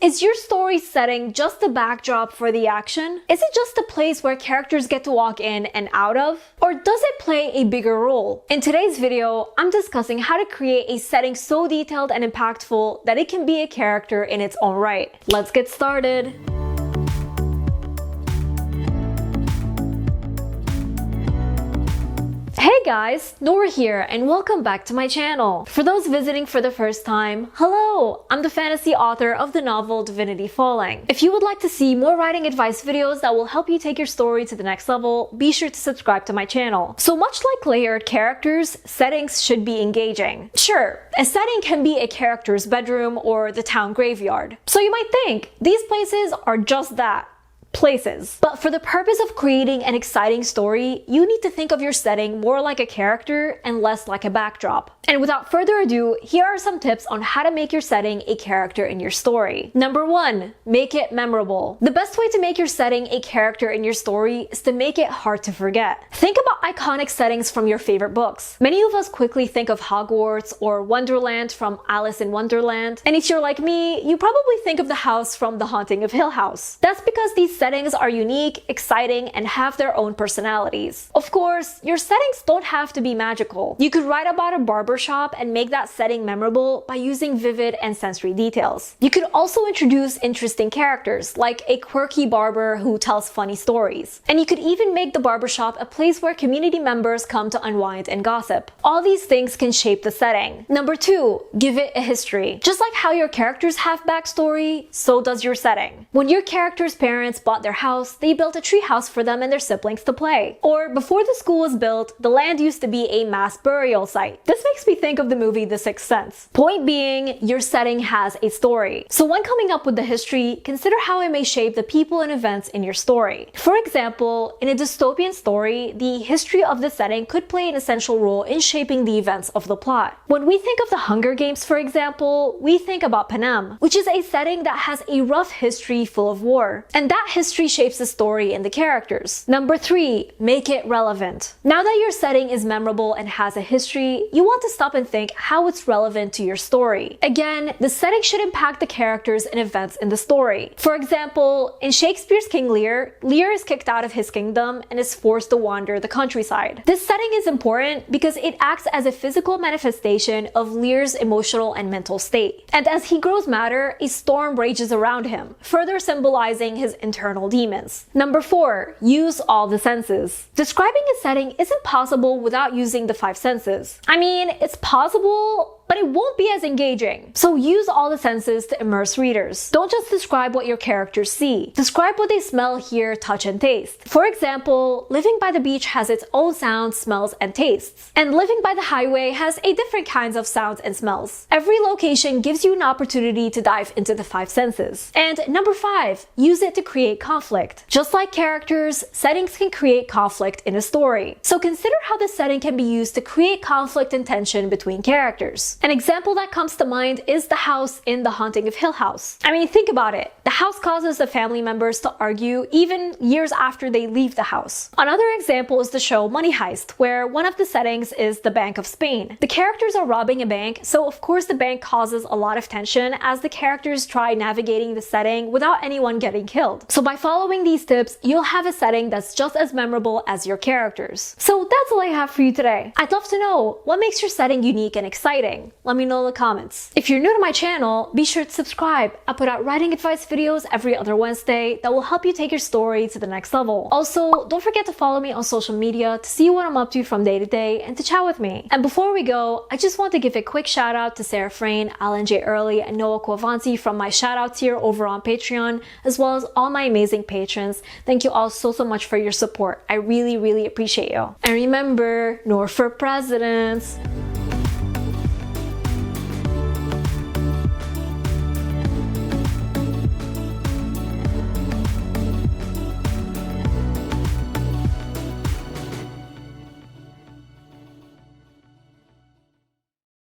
Is your story setting just the backdrop for the action? Is it just a place where characters get to walk in and out of? Or does it play a bigger role? In today's video, I'm discussing how to create a setting so detailed and impactful that it can be a character in its own right. Let's get started. Hey guys, Nour here and welcome back to my channel. For those visiting for the first time, hello! I'm the fantasy author of the novel Divinity Falling. If you would like to see more writing advice videos that will help you take your story to the next level, be sure to subscribe to my channel. So much like layered characters, settings should be engaging. Sure, a setting can be a character's bedroom or the town graveyard. So you might think, these places are just that. Places. But for the purpose of creating an exciting story, you need to think of your setting more like a character and less like a backdrop. And without further ado, here are some tips on how to make your setting a character in your story. Number 1, make it memorable. The best way to make your setting a character in your story is to make it hard to forget. Think about iconic settings from your favorite books. Many of us quickly think of Hogwarts or Wonderland from Alice in Wonderland. And if you're like me, you probably think of the house from The Haunting of Hill House. That's because these settings are unique, exciting, and have their own personalities. Of course, your settings don't have to be magical. You could write about a barbershop and make that setting memorable by using vivid and sensory details. You could also introduce interesting characters, like a quirky barber who tells funny stories. And you could even make the barbershop a place where community members come to unwind and gossip. All these things can shape the setting. Number 2, give it a history. Just like how your characters have backstory, so does your setting. When your character's parents bought their house, they built a tree house for them and their siblings to play. Or before the school was built, the land used to be a mass burial site. This makes me think of the movie The Sixth Sense. Point being, your setting has a story. So when coming up with the history, consider how it may shape the people and events in your story. For example, in a dystopian story, the history of the setting could play an essential role in shaping the events of the plot. When we think of the Hunger Games, for example, we think about Panem, which is a setting that has a rough history full of war. And that history shapes the story and the characters. Number 3, make it relevant. Now that your setting is memorable and has a history, you want to stop and think how it's relevant to your story. Again, the setting should impact the characters and events in the story. For example, in Shakespeare's King Lear, Lear is kicked out of his kingdom and is forced to wander the countryside. This setting is important because it acts as a physical manifestation of Lear's emotional and mental state. And as he grows madder, a storm rages around him, further symbolizing his internal demons. Number 4, use all the senses. Describing a setting isn't possible without using the 5 senses. I mean, it's possible, but it won't be as engaging. So use all the senses to immerse readers. Don't just describe what your characters see. Describe what they smell, hear, touch, and taste. For example, living by the beach has its own sounds, smells, and tastes. And living by the highway has a different kinds of sounds and smells. Every location gives you an opportunity to dive into the 5 senses. And number 5, use it to create conflict. Just like characters, settings can create conflict in a story. So consider how the setting can be used to create conflict and tension between characters. An example that comes to mind is the house in The Haunting of Hill House. I mean, think about it. The house causes the family members to argue even years after they leave the house. Another example is the show Money Heist, where one of the settings is the Bank of Spain. The characters are robbing a bank, so of course the bank causes a lot of tension as the characters try navigating the setting without anyone getting killed. So by following these tips, you'll have a setting that's just as memorable as your characters. So that's all I have for you today. I'd love to know, what makes your setting unique and exciting? Let me know in the comments. If you're new to my channel, be sure to subscribe. I put out writing advice videos every other Wednesday that will help you take your story to the next level. Also, don't forget to follow me on social media to see what I'm up to from day to day and to chat with me. And before we go, I just want to give a quick shout out to Sarah Frayne, Alan J. Early, and Noah Kwavanti from my shout out tier over on Patreon, as well as all my amazing patrons. Thank you all so much for your support. I really appreciate you. And remember, Nour for president.